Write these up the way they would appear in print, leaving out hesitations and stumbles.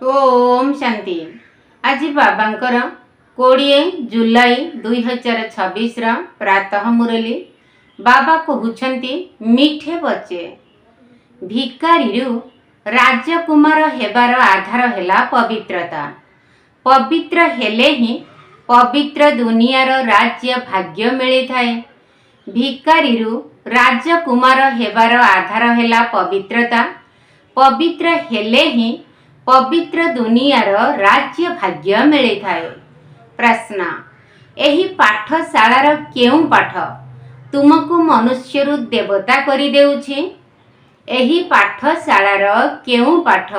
ओम शांति। आज बाबांकर 20 जुलाई 2026 प्रातः मुरली बाबा कहउछंती मीठे बच्चे भिकारी राजकुमार हेबार आधार हेला पवित्रता। पवित्र हेले ही पवित्र दुनियार राज्य भाग्य मिली थाए। भिकारी राजकुमार हेबार आधार हेला पवित्रता। पवित्र हेले ही पवित्र दुनियार राज्य भाग्य मिली थाए। प्रश्न, एही पाठशालार केउं पाठ तुमको मनुष्यरु देवता करि देउछि? एही पाठशालार केउं पाठ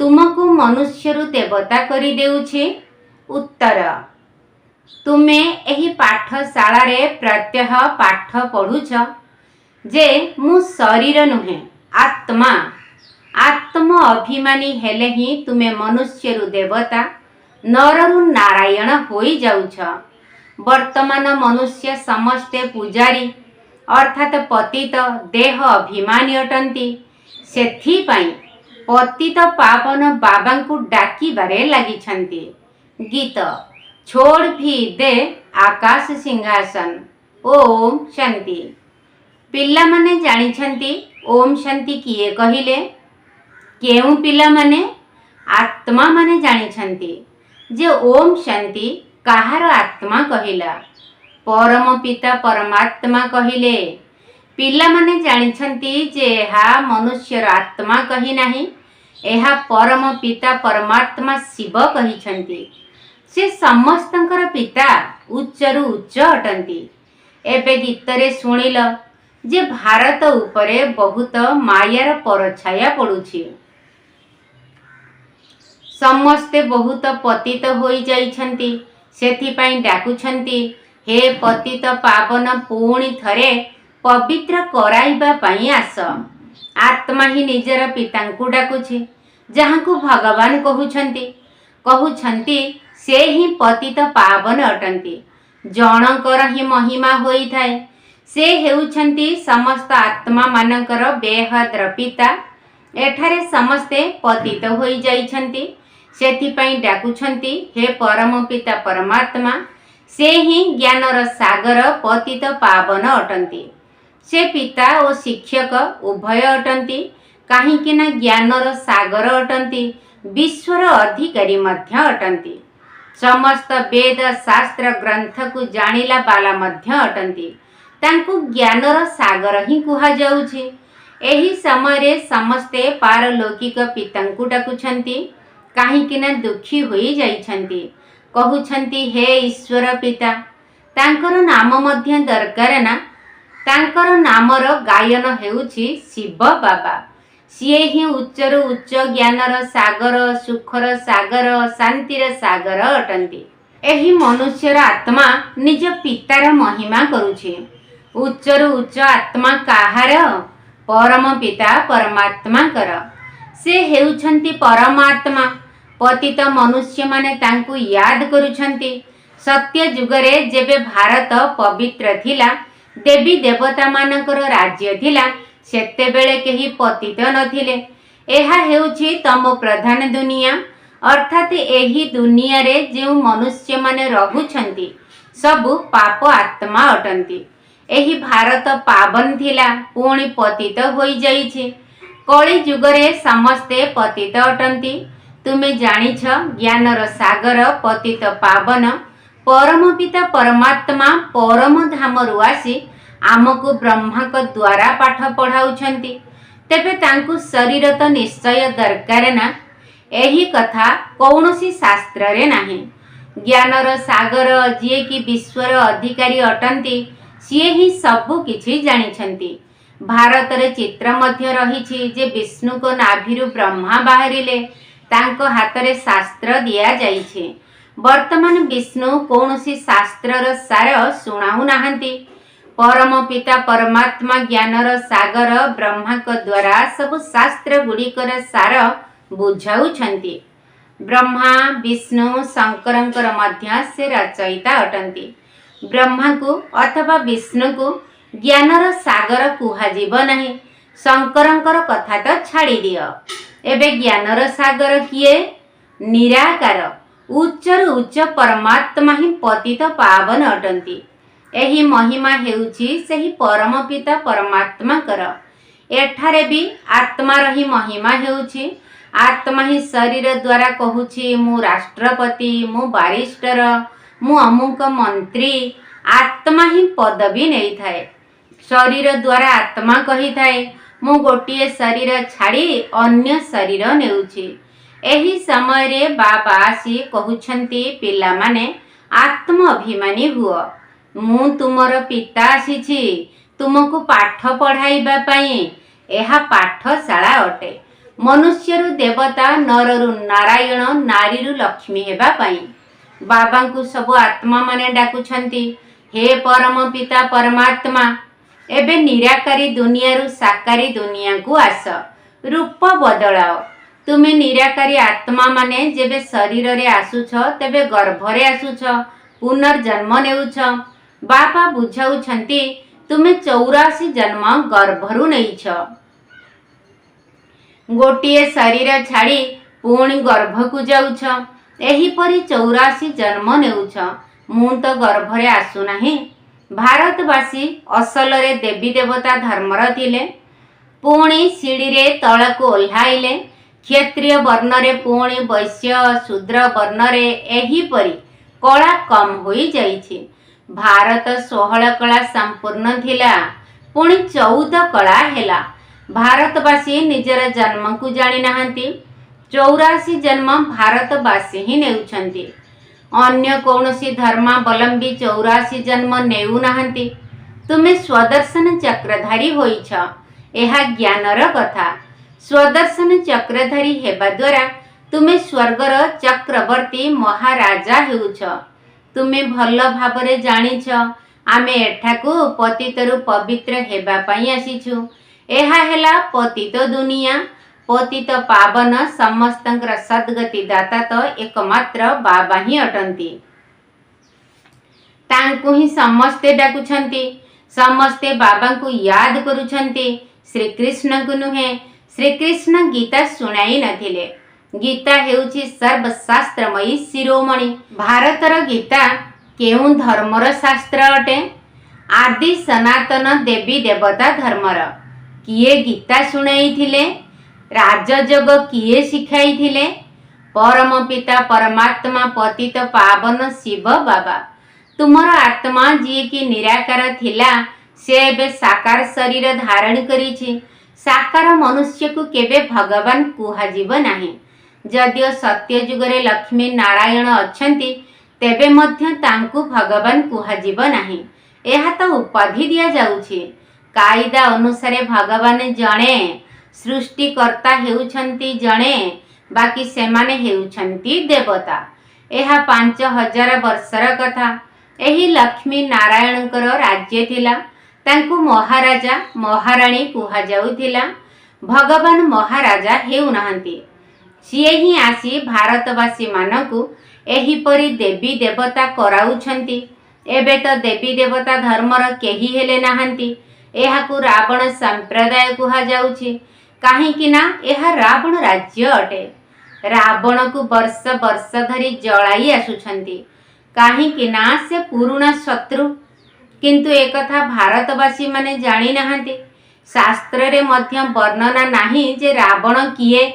तुमको मनुष्यरु देवता करि देउछि? उत्तर, तुमे एही पाठशालारे प्रत्यह पाठ पढुछ जे मु शरीर नुहे आत्मा। आत्म अभिमानी हेले ही तुमे मनुष्यरु देवता नररु नारायण होई जाउछ। वर्तमान मनुष्य समस्ते पुजारी अर्थात पतित देह अभिमानी अटंती। सेथि पई पतित पावन बाबांकु डाकिबारे लागिछंती। गीत छोड़ भी दे आकाश सिंहासन। ओम शांति। पिल्ला माने जानिछंती ओम शांति किए कहिले? केउं पिला माने? आत्मा माने जानिछंती जे ओम शांति काहार आत्मा कहिला? परम पिता परमात्मा कहिले। पिला माने जानिछंती जे एहा मनुष्यर आत्मा कहि नाही, एहा परम पिता परमात्मा शिव कहिछंती। से समस्तंकर पिता उच्चरु उच्च अटंती। एबे गीतरे सुनिल जे भारत उपरे बहुत मायार परछाया पड़ुछि। समस्ते बहुत पतित होई जाइछंती। सेथिपाई डाकुछंती, हे पतित पावन पुणी थरे पवित्र कराइबा पाई आस। आत्मा ही निजर पितांकु डाकुछि, जहांकु भगवान कहउछंती से ही पतित पावन अटंती। जनकर ही महिमा होई थाए। से हेउछंती समस्त आत्मा मानकर बेहद्र पिता। एठारे समस्ते पतित होई जाइछंती। सेथिपाई डाकुछंती, हे परम पिता परमात्मा। से ही ज्ञानर सागर पतित पावन अटंती। से पिता और शिक्षक उभय अटंती। काहींकि ना ज्ञानर सागर अटंती, विश्वर अधिकारी मध्य अटंती। समस्त वेद शास्त्र ग्रंथ को जानिला बाला मध्य अटंती। तांकु ज्ञानर सागर ही कुहा जाउछि। एही समय समस्ते पारलौकिक पितांकु डाकुछंती, काहींकि ना दुखी होई जाइछंती। कहउछंती, हे ईश्वर पिता। तांकर नाम मध्य दरकार ना। तांकर नामर गायन हेउछि शिव बाबा। सिए ही उच्चरु उच्च ज्ञानर सागर, सुखर सागर, शांतिर सागर अटंती। एही मनुष्यर आत्मा निज पितार महिमा करुछि। उच्चरु उच्च आत्मा काहार? परम पिता परमात्मा कर। से हेउछंती परमात्मा। पतित मनुष्य माने तांकु याद करुछंती। सत्य जुगरे जेबे भारत पवित्र थिला, देवी देवता मानकर राज्य थिला, सेते बेले केही पतित नथिले। एहा हेउछि तम प्रधान दुनिया। अर्थात एही दुनिया रे जे मनुष्य माने रहुछंती सबु पाप आत्मा अटंती। एही भारत पावन थिला, पुणी पतित होई जाइछि। कली जुगरे समस्ते पतित अटंती। तुमे जानिछ ज्ञानर सागर पतित पावन परम पिता परमात्मा परम धामरु आसी आमको ब्रह्माक द्वारा पाठ पढ़ाउछंती। तेबे तांकु शरीर तो निश्चय दरकार ना। एही कथा कौनसी शास्त्र रे नाही। ज्ञानर सागर जिए कि विश्वर अधिकारी अटंती, सिए ही सबु किछि जानिछंती। भारत रे चित्र मध्य रहिछि जे विष्णु को नाभिरु ब्रह्मा बाहरिले। तांको हातरे शास्त्र दिया जाइछे। वर्तमान विष्णु कौनसी शास्त्रर सार सुनाउ नाहंती। परम पिता परमात्मा ज्ञानर सागर ब्रह्मा को द्वारा सब शास्त्र गुड़िकर सार बुझाउछंती। ब्रह्मा विष्णु शंकरंकर मध्य से रचयिता अटंती। ब्रह्मा को अथवा विष्णु को ज्ञानर सागर कुहाजिब नाही। शंकरंकर कथा तो छाड़ी दियो। एबे ज्ञानर सागर किए? निराकार उच्चरु उच्च परमात्मा ही पतित पावन अटंती। एही महिमा हेउची सही परम पिता परमात्मा कर। एठारे भी आत्मार ही महिमा हेउची। आत्मा ही शरीर द्वारा कहूची मु राष्ट्रपति, मु बारिस्टर, मु अमुक मंत्री। आत्मा ही पदवी नहीं थाए। शरीर द्वारा आत्मा कही थाए मु गोटिए शरीर छाड़ी अन्य शरीर नेउची। एही समय रे बाबा आसी कहउछंती पिला माने आत्म अभिमानी हुओ। मु तुमर पिता आसीछि तुमको पाठ पढ़ाइबा पई। एहा पाठशाला अटे। मनुष्यरु देवता, नररु नारायण, नारीरु लक्ष्मी हेबा पई। बाबा को सब आत्मा माने डाकुछंती हे परम पिता परमात्मा एबे निराकारी दुनिया रु साकारी दुनिया को आस। रूप बदलाओ। तुमे निराकारी आत्मा माने जेबे शरीर रे आसुछ तेबे गर्भ रे आसुछ, पुनर्जन्म नेउछ। बाबा बुझाउछंती तुमे 84 जन्म गर्भरु नेइछ। गोटिए शरीर छाड़ी पुणी गर्भ को जाउछ। एही परी 84 जन्म नेउछ। मु तो गर्भ रे आसु नाही। भारतवासी असल रे देवी देवता धर्मर थिले। पुणी सीढ़ी रे तळको ओल्हाइले। क्षत्रिय वर्ण रे पुणी वैश्य, शूद्र वर्ण रे एही परी कला कम होई जाइछि। भारत 16 कला संपूर्ण थिला, पुणी 14 कला हेला। भारतवासी निजर जन्म को जानी नाहंती। 84 जन्म भारतवासी ही नेउछंती। अन्य कौनसी धर्मावलंबी 84 जन्म नेउ नाहंती। तुमे स्वदर्शन चक्रधारी होइछ। एहा ज्ञानर कथा। स्वदर्शन चक्रधारी हेबा द्वारा तुमे स्वर्गर चक्रवर्ती महाराजा हेउछ। तुमे भल भाबरे जानिछ आमे एठाकू पतितरु पवित्र हेबा पई आसीछु। एहा हेला पतित दुनिया। पतित पावन समस्तंकर सद्गति दाता तो एकमात्र बाबा ही अटंती। तांकु ही समस्ते डाकुछंती। समस्ते बाबा को याद करुछंती। श्री कृष्ण को नुहे। श्री कृष्ण गीता सुनाई नथिले। गीता हेउची सर्वशास्त्रमयी शिरोमणि। भारतर गीता केउ धर्मर शास्त्र अटे? आदि सनातन देवी देवता धर्मर। किए गीता सुनाई थिले? राजयोग किए शिखाई थिले? परम पिता परमात्मा पतित पावन शिव बाबा। तुमर आत्मा जी की निराकार थिला से एबे साकार शरीर धारण करिछि। साकार मनुष्य को केबे भगवान कुहाजिब नाही। जदियो सत्य जुगरे लक्ष्मी नारायण अछंती तेबे मध्य तांकु भगवान कुहाजिब नाही। एहा तो उपाधि दिया जाउछि। कायदा अनुसारे भगवान जणे, सृष्टिकर्ता हेउछंती जणे, बाकी सेमाने हेउछंती देवता। एहा 5000 वर्षर कथा। एही लक्ष्मी नारायणकर राज्य थिला। तांकु महाराजा महाराणी कुहा जाउथिला। भगवान महाराजा हेउ नाहंती। सिए ही आसी भारतवासी मानकु एही परी देवी देवता कराउछंती। एबे तो देवी देवता धर्मर केही हेले नाहंती। एहाकु रावण संप्रदाय कुहा जाउछि। काहेकि ना एहा रावण राज्य अटे। रावण को वर्ष वर्ष धरी जलाई आसुछंती। काहेकि ना से पुरुणा शत्रु। किंतु एकथा भारतवासी माने जानी नाहंती। शास्त्र रे मध्य वर्णना नाही जे रावण किए,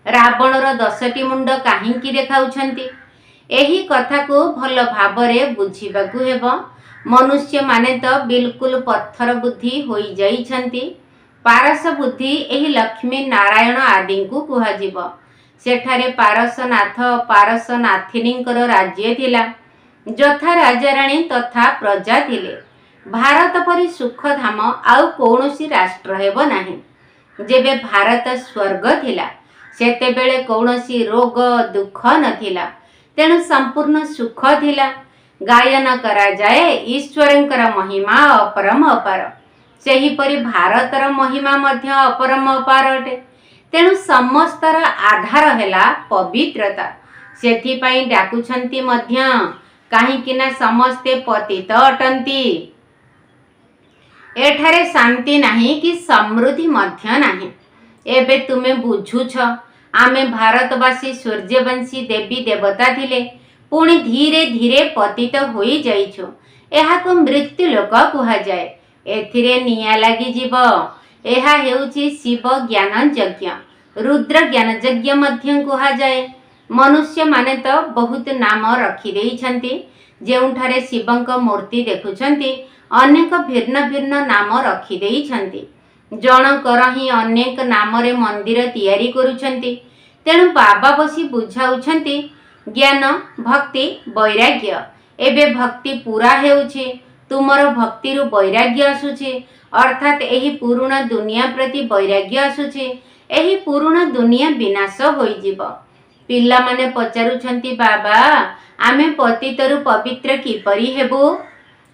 रावणर 10टी मुंड काहींकी देखाउछंती। एही कथा को भल भाबरे बुझिबाकू हेबो। मनुष्य माने तो बिल्कुल पत्थर बुद्धि होई जाइछंती। पारस बुद्धि एही लक्ष्मी नारायण आदि को कुहाजिब। सेठारे पारसनाथ पारसनाथिनींकर राज्य थिला। जथा राजाराणी तथा प्रजा थिले। भारत परी सुखधाम आउ कौनसी राष्ट्र हेबो नाही। जेबे भारत स्वर्ग थिला सेतेबेले कौनसी रोग दुख नथिला। तेणु संपूर्ण सुख थिला। गायन करा जाए ईश्वरंकर महिमा अपरम अपार। सेही परी भारतर महिमा मध्य अपरम अपार अटे। तेणु समस्तर आधार हेला पवित्रता। सेथिपाई डाकुछंती मध्य काहींकिना समस्ते पतित अटंती। एठारे शांति नाही कि समृद्धि मध्य नाही। एबे तुमे बुझुछ आमे भारतवासी सूर्यवंशी देवी देवता थिले, पुणी धीरे धीरे पतित होई जाइछु। एहाको मृत्यु लोक कुहा जाए। एथिरे निया लागि जीव। एहा हेउछि शिव ज्ञान यज्ञ, रुद्र ज्ञान यज्ञ मध्य कुहा जाए। मनुष्य माने तो बहुत नाम रखी देइछन्ति। जेउठारे शिवंक मूर्ति देखुछन्ति अनेक भिन्न भिन्न नाम रखी देइछन्ति। जनकर ही अनेक नामरे मंदिर तैयारी करुछन्ति। तेणु बाबा बसी बुझाउछन्ति ज्ञान भक्ति वैराग्य। एबे भक्ति पूरा हेउछि, तुमर भक्ति वैराग्य आसुछि, अर्थात एही पुरुणा दुनिया प्रति वैराग्य आसुछि। एही पुरुणा दुनिया विनाश होइजिब। पिला माने पचारुछन्ति बाबा आमे पतितरु पवित्र किपरि हेबु।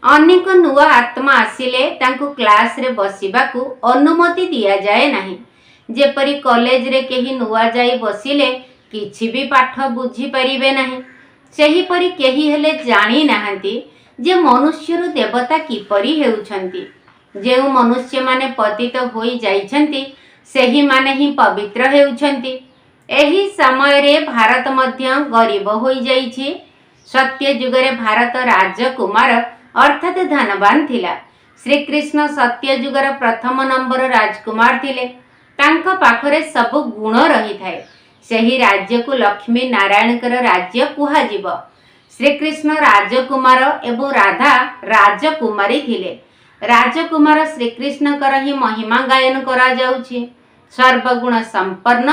अनेक नुआ आत्मा आसिले तांकु क्लास रे बसिबाकु अनुमति दिया जाए नाही। जेपरि कॉलेज रे केही नुआ जाई बसिले किछि भी पाठ बुझी परिबे नाही, सेही परि केही हेले जानी नाहंती जे मनुष्यरु देवता किपरि हेउछन्ति। जेउ मनुष्य माने पतित होई जाइछन्ति सेही माने ही पवित्र हेउछन्ति। एही समय रे भारत मध्य गरीब होई जाइछि। सत्य जुगरे भारत राजकुमार अर्थात धनवान थिला। श्री कृष्ण सत्य जुगर प्रथम नंबर राजकुमार थिले। तांका पाखरे सब गुण रही थाए। सेही राज्य को लक्ष्मी नारायणकर राज्य कुहा जीव। श्री कृष्ण राजकुमार एवं राधा राजकुमारी थिले। राजकुमार श्री कृष्ण कर ही महिमा गायन करा जाउछि। सर्वगुण संपन्न,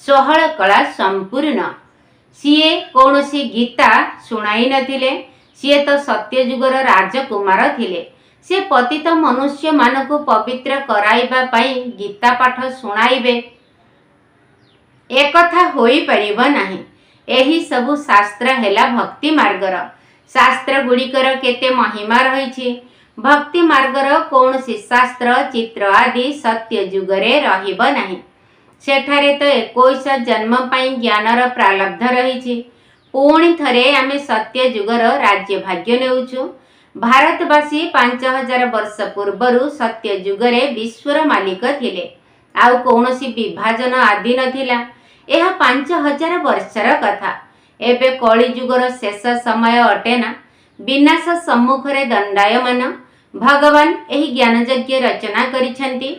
सोहळ कला संपूर्ण। सीए कौनसी गीता सुनाई नथिले। सीए तो सत्य जुगर राजकुमार थिले। से पतित मनुष्य मानकु पवित्र कराइबा पाई गीता पाठ सुनाइबे, एकथा होई परिबो नाही। एही सबु शास्त्र हेला भक्ति मार्गर। शास्त्र गुड़िकर केते महिमा रहिछि। भक्ति मार्गर कौनसी शास्त्र चित्र आदि सत्य जुगरे रहिबो नाही। सेठारे तो 21 जन्म पाई ज्ञानर प्रालब्ध रहिछि। पुणी थरे आमे सत्य जुगर राज्य भाग्य नेउछु। भारतवासी 5000 वर्ष पूर्वरु सत्य जुगरे विश्वर मालिक थिले। आउ कौनसी विभाजन आदि नथिला। एहा 5000 वर्षर कथा। एबे कली जुगर शेष समय अटेना। विनाश सम्मुखरे दंडायमान। भगवान एही ज्ञान यज्ञ रचना करिछन्ति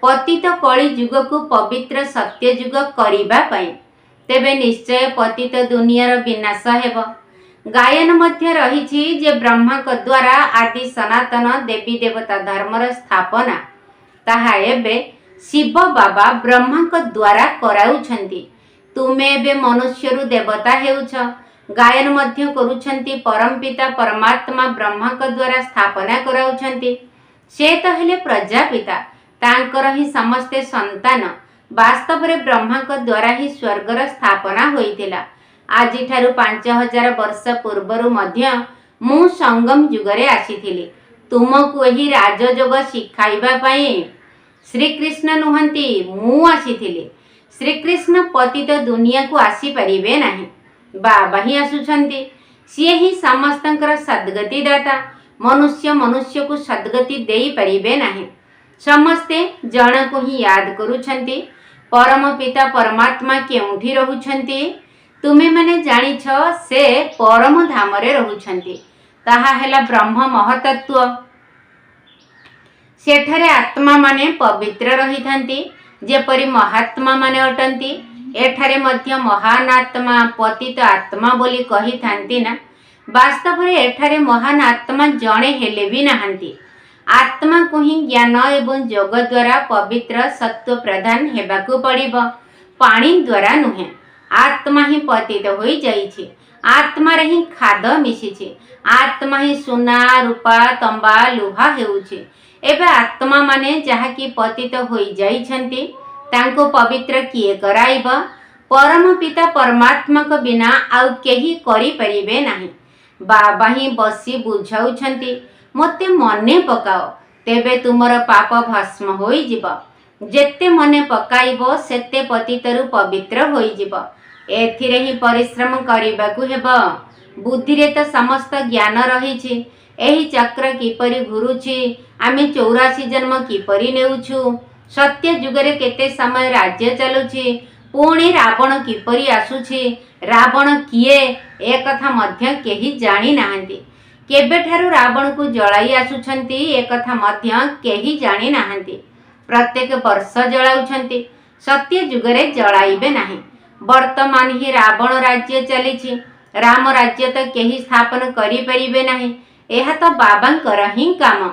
पतित कली जुग को पवित्र सत्य जुग करिबा पाई। तेबे निश्चय पतित दुनियार विनाश हेब। गायन मध्य रहिछि जे ब्रह्मा को द्वारा आदि सनातन देवी देवता धर्मर स्थापना ताहा एबे शिव बाबा ब्रह्मा को द्वारा कराउछन्ति। तुमे एबे मनुष्यरु देवता हेउछ। गायन मध्य करुछन्ति परम पिता परमात्मा ब्रह्मा को द्वारा स्थापना कराउछन्ति। से तो हेले प्रजापिता, तांकर ही समस्ते संतान। वास्तव रे ब्रह्मा को द्वारा ही स्वर्गर स्थापना होइतिला। आजि ठारु 5000 वर्ष पूर्वरु मध्य मु संगम जुगरे आसीथिली तुमको एही राजयोग शिखाइबा पाई। श्री कृष्ण नुहंती मु आसीथिली। श्री कृष्ण पतित दुनिया को आसी परिबे नाही। बाबा ही आसुछन्ति। सिए ही समस्तंकर सद्गति दाता। मनुष्य मनुष्य को सद्गति देई परिबे नाही। समस्ते जन को ही याद करुछन्ति। परम पिता परमात्मा केउठी रहुछन्ति तुमे माने जानिछ से परम धाम रे रहुछन्ति। ताहा हेला ब्रह्म महतत्व। सेठरे आत्मा माने पवित्र रहिथांती जेपरि महात्मा माने अटंती। एठारे मध्य महान आत्मा पतित आत्मा बोली कहिथांती ना। वास्तव रे एठारे महान आत्मा जणे हेले भी नाहंती। आत्मा को ही ज्ञान एवं योग द्वारा पवित्र सत्व प्रदान हेबाकु पड़िबो, पानी द्वारा नुहे। आत्मा ही पतित होई जाइछि। आत्मा रे ही खाद मिसिछि। आत्मा ही सुना रूपा तंबा लुहा हेउछि। एबे आत्मा माने जहा कि पतित होई जाइछन्ति तांको पवित्र किए कराइब। परम पिता परमात्मा को बिना आउ केही करि परिबे नाही। बाबा ही बसी बुझाउछन्ति मते मने पकाओ तेबे तुमर पाप भस्म होई जिव। जेते मने पकाइबो सेते पतितरु पवित्र होई जिव। एथिरे ही परिश्रम करिबाकु हेबो। बुद्धि रे तो समस्त ज्ञान रहिछि। एही चक्र किपरि घुरुछि, आमे 84 जन्म किपरि नेउछु, सत्य जुगरे केते समय राज्य चलुछि, पुणी रावण किपरि आसुछि, रावण किए ए कथा मध्य केही जानी नाहंती। केबेठारु रावण को जलाई आसुछंती ए कथा मध्य केही जानी नाहंती। प्रत्येक वर्ष जलाउछंती, सत्य जुगरे जलाइबे नाही। वर्तमान ही रावण राज्य चलीछि, राम राज्य तो केही स्थापन करि परिबे नाही। एहा तो बाबांकर ही काम।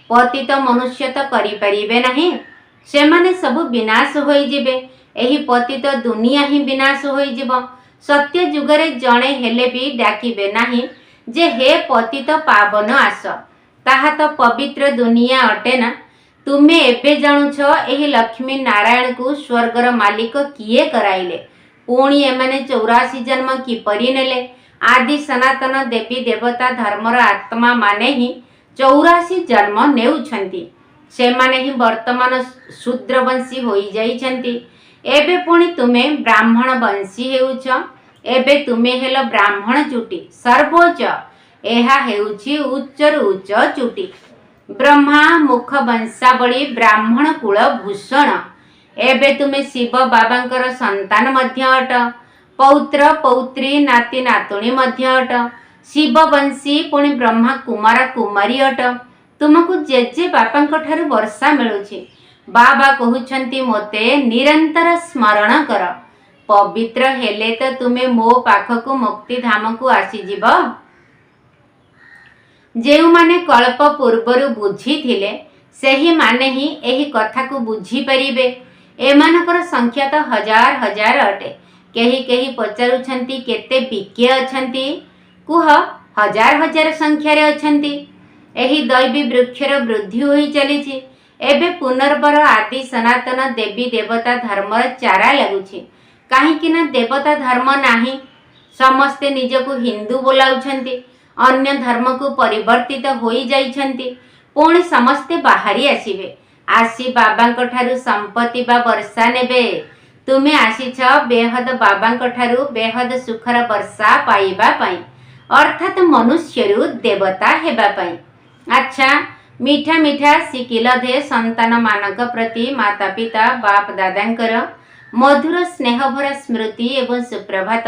पतित मनुष्य तो करि परिबे नाही, सेमाने सब विनाश होई जिबे। एही पतित दुनिया ही विनाश होई जिवो। सत्य जुगरे जणे हेले भी डाकिबे नाही जे हे पतित पावन आस, ताहा तो पवित्र दुनिया अटे ना। तुमे एबे जानुछ एही लक्ष्मी नारायण को स्वर्गर मालिक किए कराइले, पुणी एमाने 84 जन्म किपरि नेले। आदि सनातन देवी देवता धर्मर आत्मा माने ही 84 जन्म नेउछंती। सेमाने ही वर्तमान शूद्रवंशी होई जाइछंती। एबे पुणी तुमे ब्राह्मण वंशी हेउछ। एबे तुमे हेल ब्राह्मण चुटी सर्वोच्च, एहा हेउछि उच्चरु उच्च चुटी। ब्रह्मा मुख वंशावली ब्राह्मण कुल भूषण। एबे तुमे शिव बाबांकर संतान मध्य अट, पौत्र पौत्री नाती नातुणी मध्य अट। शिव वंशी पुणी ब्रह्मा कुमार कुमारी अट। तुमको जेजे बापांक ठारु वर्षा मिलुछि। बाबा कहउछंती मोते निरंतर स्मरण कर, पवित्र हेले तो तुमे मो पाखकु मुक्ति धाम को आसी जीव। जेउ माने कल्प पूर्वरु बुझी थिले सेही माने ही एही कथा को बुझी परिबे। एमानकर संख्या तो हजार हजार अटे। केही केही पचारुछंती केते बिके अछंती, कुह हजार हजार संख्यारे अछंती। एही दैवी वृक्षर वृद्धि होई चलीछि। एबे पुनर्बर आदि सनातन देवी देवता धर्मर चारा लगुछि। काहेकि ना देवता धर्म नाही, समस्ते निजको हिंदू बोलाउछंती, अन्य धर्म को परिवर्तित होई जाइछंती। पुणी समस्ते बाहरी आसीबे, आसी बाबांक ठारु संपत्ति बा वर्षा नेबे। तुमे आसीछ बेहद बाबांक ठारु बेहद सुखर वर्षा पाइबा पई, अर्थात मनुष्यरु देवता हेबा पई। अच्छा, मीठा मीठा सिकिल दे संतान मानक प्रति माता पिता बाप दादांकर मधुर स्नेहभरा स्मृति एवं सुप्रभात।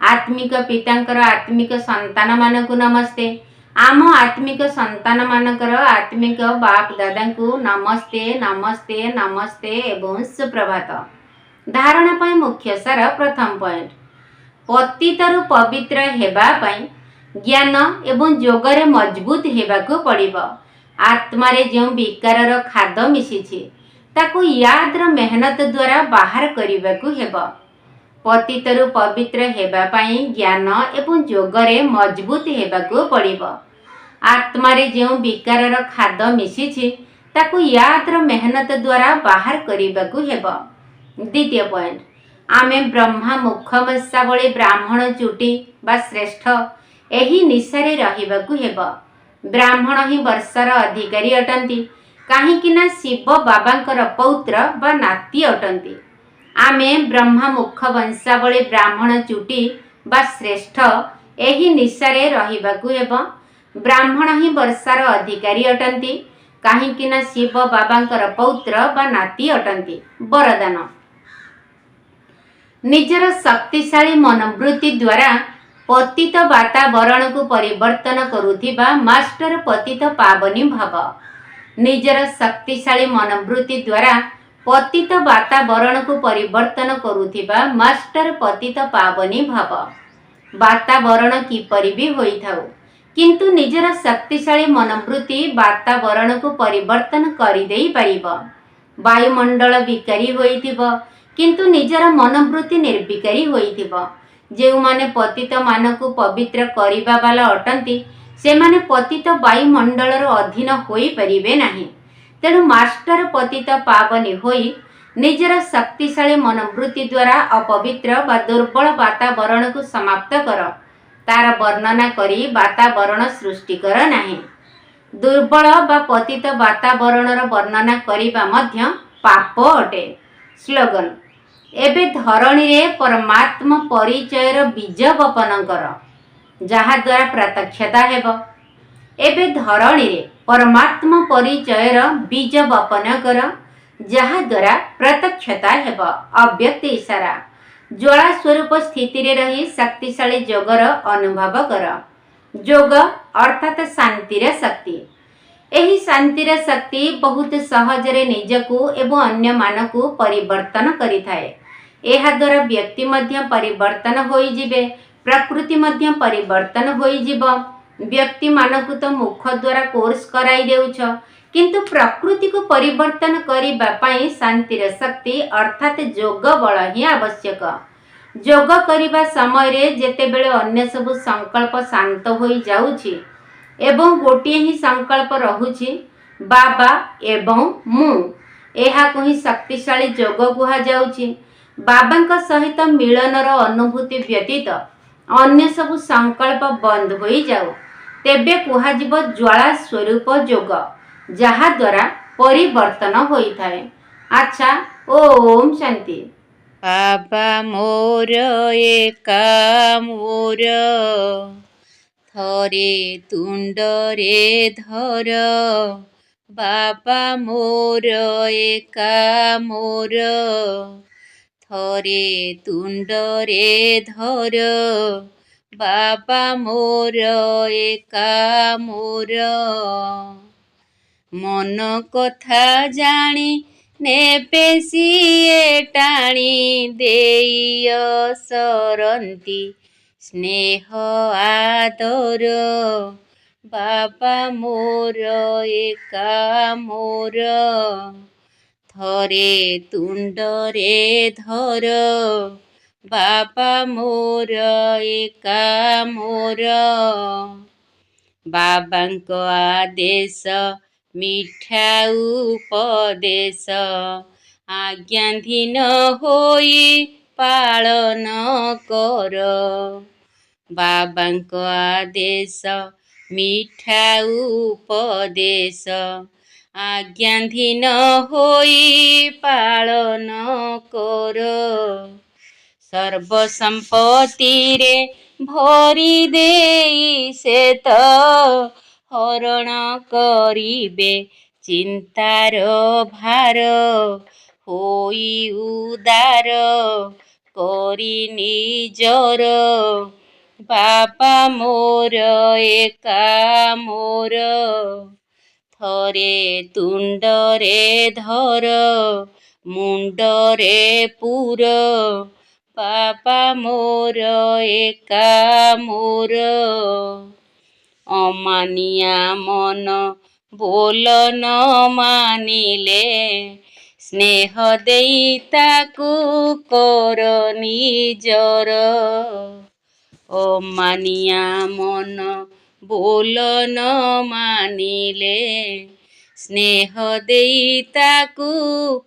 आत्मिक पितांकर आत्मिक संतान मानकु नमस्ते। आम आत्मिक संतान मानकर आत्मिक बाप दादांकु नमस्ते नमस्ते नमस्ते एवं सुप्रभात। धारणा पई मुख्य सार प्रथम पॉइंट, पतितरु पवित्र हेबा पई ज्ञान एवं योगरे मजबूत हेबाकु पड़िबो। आत्मारे जो विकारर खाद मिशिछि ताकु यादर मेहनत द्वारा बाहर करिबाकु हेबो। पतितरु पवित्र हेबा पई ज्ञान एवं योगरे मजबूत हेबाकु पड़िबो। आत्मारे जो विकारर खाद मिशिछि ताकु यादर मेहनत द्वारा बाहर करिबाकु हेबो। द्वितीय पॉइंट, आमे ब्रह्मा मुख वंशावली ब्राह्मण चुटी बा श्रेष्ठ एही निशारे रहिबाकु हेबो। ब्राह्मण ही वर्षार अधिकारी अटंती, काहेकि ना शिव बाबांकर पौत्र बा नाती अटंती। आमे ब्रह्मा मुख वंशावली ब्राह्मण चुटी बा श्रेष्ठ एही निशारे रहिबाकु हेबो। ब्राह्मण ही वर्षार अधिकारी अटंती, काहेकि ना शिव बाबांकर पौत्र बा नाती अटंती। वरदान, निजर शक्तिशाली मनोवृत्ति द्वारा पतित वातावरण को परिवर्तन करुथिबा मास्टर पतित पावनी भव। निजर शक्तिशाली मनोवृत्ति द्वारा पतित वातावरण को परिवर्तन करुथिबा मास्टर पतित पावनी भव। वातावरण किपरि भी होई थाउ, किंतु निजर शक्तिशाली मनोवृत्ति वातावरण को परिवर्तन करि देई परिबो। वायुमंडल विकारी होइथिबो, किंतु निजर मनोवृत्ति निर्विकारी होइथिबो। जेउ माने पतित मानकु पवित्र करिबा वाला अटंती, से माने पतित वायुमंडलर अधीन होई परिबे नाही। तेणु मास्टर पतित पावनी होई निजर शक्तिशाली मनोवृत्ति द्वारा अपवित्र व दुर्बल वातावरण को समाप्त कर। तार वर्णना करी वातावरण सृष्टि कर नाही। दुर्बल व पतित वातावरणर वर्णना करिबा मध्य पाप अटे। स्लोगन, एबे धरणी रे परमात्मा परिचयर बीज बपन कर, जहा द्वारा प्रत्यक्षता हेब। एबे धरणी रे परमात्मा परिचयर बीज बपन कर, ଯାହାଦ୍ୱାରା ପ୍ରତ୍ୟକ୍ଷତା ହେବ। ଅବ୍ୟକ୍ତ ଇଶାରା। ଜ୍ୱାଳା ସ୍ୱରୂପ ସ୍ଥିତିରେ ରହି ଶକ୍ତିଶାଳୀ ଯୋଗର ଅନୁଭବ କର। ଯୋଗ ଅର୍ଥାତ୍ ଶାନ୍ତିର ଶକ୍ତି। ଏହି ଶାନ୍ତିର ଶକ୍ତି ବହୁତ ସହଜରେ ନିଜକୁ ଏବଂ ଅନ୍ୟମାନଙ୍କୁ ପରିବର୍ତ୍ତନ କରିଥାଏ। ଏହାଦ୍ୱାରା ବ୍ୟକ୍ତି ମଧ୍ୟ ପରିବର୍ତ୍ତନ ହୋଇଯିବେ, ପ୍ରକୃତି ମଧ୍ୟ ପରିବର୍ତ୍ତନ ହୋଇଯିବ। ବ୍ୟକ୍ତିମାନଙ୍କୁ ତ ମୁଖ ଦ୍ୱାରା କୋର୍ସ କରାଇ ଦେଉଛ, କିନ୍ତୁ ପ୍ରକୃତିକୁ ପରିବର୍ତ୍ତନ କରିବା ପାଇଁ ଶାନ୍ତିର ଶକ୍ତି ଅର୍ଥାତ୍ ଯୋଗ ବଳ ହିଁ ଆବଶ୍ୟକ। ଯୋଗ କରିବା ସମୟରେ ଯେତେବେଳେ ଅନ୍ୟ ସବୁ ସଂକଳ୍ପ ଶାନ୍ତ ହୋଇଯାଉଛି ଏବଂ ଗୋଟିଏ ହିଁ ସଂକଳ୍ପ ରହୁଛି, ବାବା ଏବଂ ମୁଁ, ଏହାକୁ ହିଁ ଶକ୍ତିଶାଳୀ ଯୋଗ କୁହାଯାଉଛି। ବାବାଙ୍କ ସହିତ ମିଳନର ଅନୁଭୂତି ବ୍ୟତୀତ ଅନ୍ୟ ସବୁ ସଂକଳ୍ପ ବନ୍ଦ ହୋଇଯାଉ, ତେବେ କୁହାଯିବ ଜ୍ୱାଳା ସ୍ୱରୂପ ଯୋଗ, ଯାହାଦ୍ୱାରା ପରିବର୍ତ୍ତନ ହୋଇଥାଏ। ଆଚ୍ଛା, ଓମ୍ ଶାନ୍ତି। ବାବା ମୋର ଏକା ମୋର, ଥରେ ତୁଣ୍ଡରେ ଧର। ବାବା ମୋର ଏକା ମୋର, ଥରେ ତୁଣ୍ଡରେ ଧର। ବାବା ମୋର ଏକା ମୋର, ମନ କଥା ଜାଣି ନେବେ ସିଏ ଟାଣି ଦେଇ ସରନ୍ତି ସ୍ନେହ ଆଦର। ବାବା ମୋର ଏକା ମୋର, ଥରେ ତୁଣ୍ଡରେ ଧର। ବାବା ମୋର ଏକା ମୋର, ବାବାଙ୍କ ଆଦେଶ ମିଠା ଉପଦେଶ, ଆଜ୍ଞାଧୀନ ହୋଇ ପାଳନ କର। ବାବାଙ୍କ ଆଦେଶ ମିଠା ଉପଦେଶ, ଆଜ୍ଞାଧୀନ ହୋଇ ପାଳନ କର। ସର୍ବ ସମ୍ପତ୍ତିରେ ଭରି ଦେଇ ସେ ତ ହରଣ କରିବେ ଚିନ୍ତାର ଭାର। ହୋଇ ଉଦାର କରି ନିଜର, ବାବା ମୋର ଏକା ମୋର, ଥରେ ତୁଣ୍ଡରେ ଧର। ମୁଣ୍ଡରେ ପୁର। ବାବା ମୋର ଏକା ମୋର, ଅମାନିଆ ମନ ବୋଲ ନ ମାନିଲେ, ସ୍ନେହ ଦେଇ ତାକୁ କର ନିଜର। ଅମାନିଆ ମନ ବୋଲ ନ ମାନିଲେ, ସ୍ନେହ ଦେଇ ତାକୁ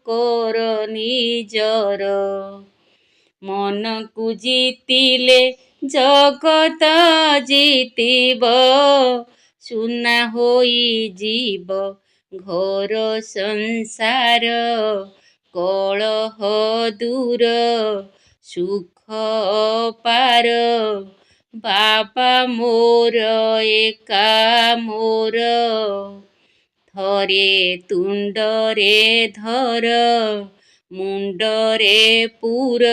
କର ନିଜର। ମନକୁ ଜିତିଲେ ଜଗତ ଜିତିବ, ସୁନା ହୋଇଯିବ ଘର ସଂସାର। କଳହ ଦୂର ସୁଖ ପାର, ବାବା ମୋର ଏକା ମୋର, ଥରେ ତୁଣ୍ଡରେ ଧର। ମୁଣ୍ଡରେ ପୁର।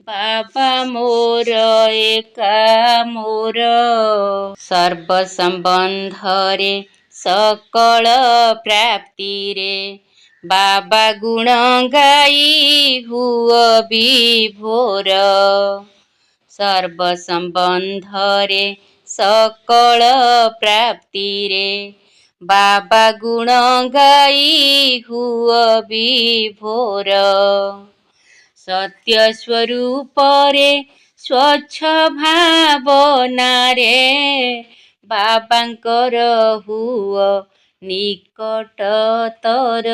ବାବା ମୋର ଏକା ମୋର, ସର୍ବ ସମ୍ବନ୍ଧରେ ସକଳ ପ୍ରାପ୍ତିରେ, ବାବା ଗୁଣ ଗାଇ ହୁଅ ବିଭୋର। ସର୍ବ ସମ୍ବନ୍ଧରେ ସକଳ ପ୍ରାପ୍ତିରେ, ବାବା ଗୁଣ ଗାଇ ହୁଅ ବିଭୋର। ସତ୍ୟ ସ୍ୱରୂପରେ ସ୍ୱଚ୍ଛ ଭାବନାରେ, ବାବାଙ୍କର ହୁଅ ନିକଟତର।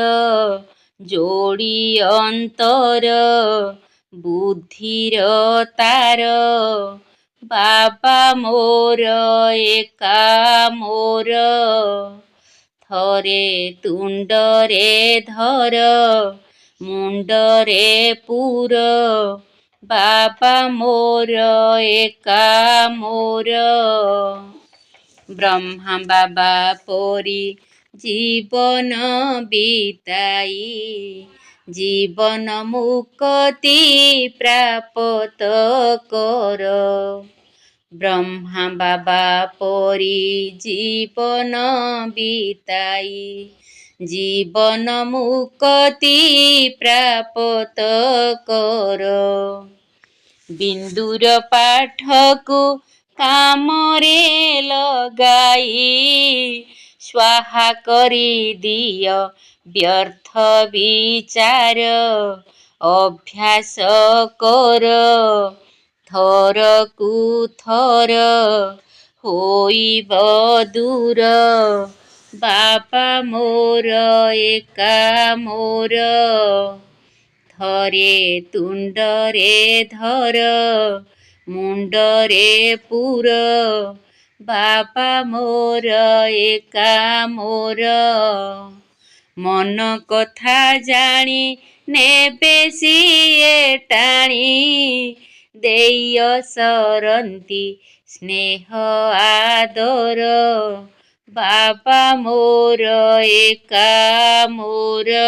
ଯୋଡ଼ି ଅନ୍ତର ବୁଦ୍ଧିର ତାର, ବାବା ମୋର ଏକା ମୋର, ଥରେ ତୁଣ୍ଡରେ ଧର। ମୁଣ୍ଡରେ ପୁର। ବାବା ମୋର ଏକା ମୋର, ବ୍ରହ୍ମା ବାବା ପରି ଜୀବନ ବିତାଇ ଜୀବନ ମୁକ୍ତି ପ୍ରାପ୍ତ କର। ବ୍ରହ୍ମା ବାବା ପରି ଜୀବନ ବିତାଇ ଜୀବନ ମୁକ୍ତି ପ୍ରାପ୍ତ କର। ବିନ୍ଦୁର ପାଠକୁ କାମରେ ଲଗାଇ ସ୍ୱାହା କରିଦିଅ ବ୍ୟର୍ଥ ବିଚାର। ଅଭ୍ୟାସ କର ଥରକୁ ଥର ହୋଇବ ଦୂର। ବାପା ମୋର ଏକା ମୋର ଥରେ ତୁଣ୍ଡରେ ଧର ମୁଣ୍ଡରେ ପୁର। ବାପା ମୋର ଏକା ମୋର ମନ କଥା ଜାଣି ନେବେ ସିଏ ଟାଣି। ଦେୟ ସରନ୍ତି ସ୍ନେହ ଆଦର। ବାପା ମୋର ଏକା ମୋର।